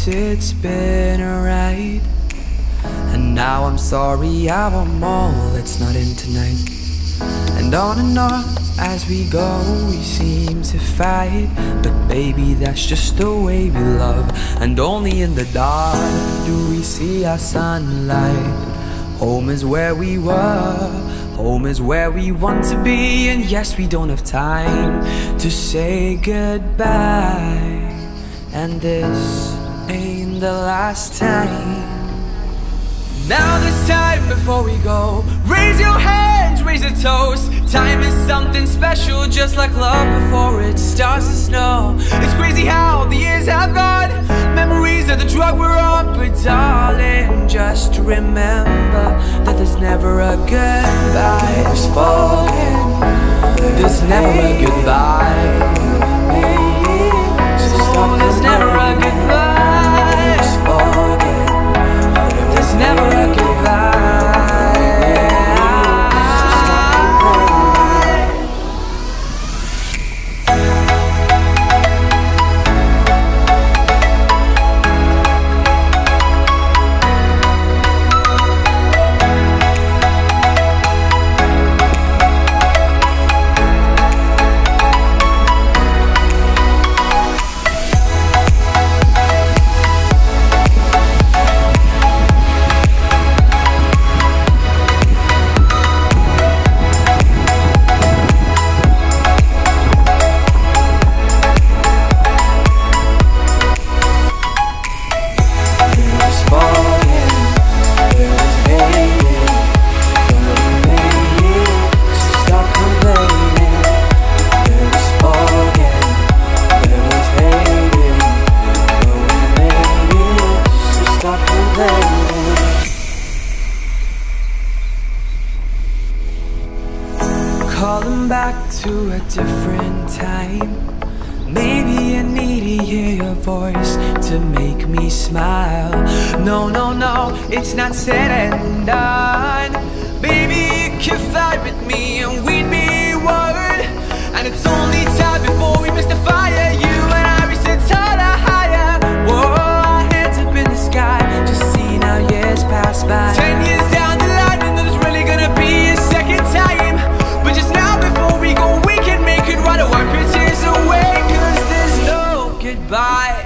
guess it's been a ride, and now I'm sorry I want more, let's not end tonight. And on as we go, we seem to fight, but baby, that's just the way we love. And only in the dark do we see our sunlight. Home is where we were, home is where we want to be. And yes, we don't have time to say goodbye, and this ain't the last time. Now this time before we go, raise your hands, raise a toast. Time is something special, just like love before it starts to snow. It's crazy how the years have gone, memories of the drug we're on. But darling, just remember that there's never a goodbye. Just forget, there's never a goodbye. So there's never a goodbye. Just forget, there's never a goodbye. Calling back to a different time. Maybe I need to hear your voice to make me smile. No, no, no, it's not said and done. Baby, you can fly with me and we'd be one. And it's only time before we miss the fire. You and I reach the taller, higher. Whoa, our hands up in the sky, just seeing how years pass by. 10 years down the line, and there's really gonna be a second time. But just now before we go, we can make it right. Wipe your tears away, cause there's no goodbye.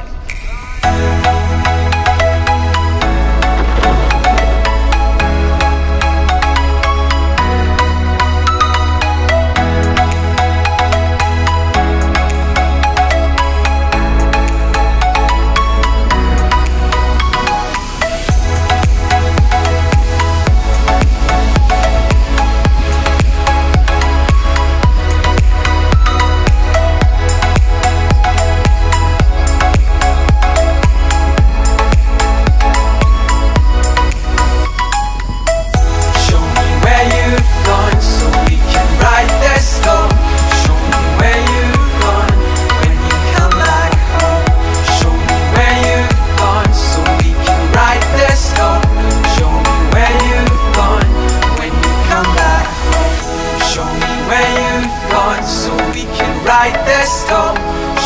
So we can write their stone.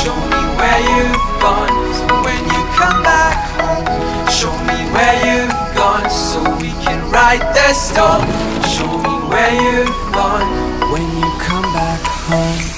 Show me where you've gone, so when you come back home. Show me where you've gone, so we can write their stone. Show me where you've gone when you come back home.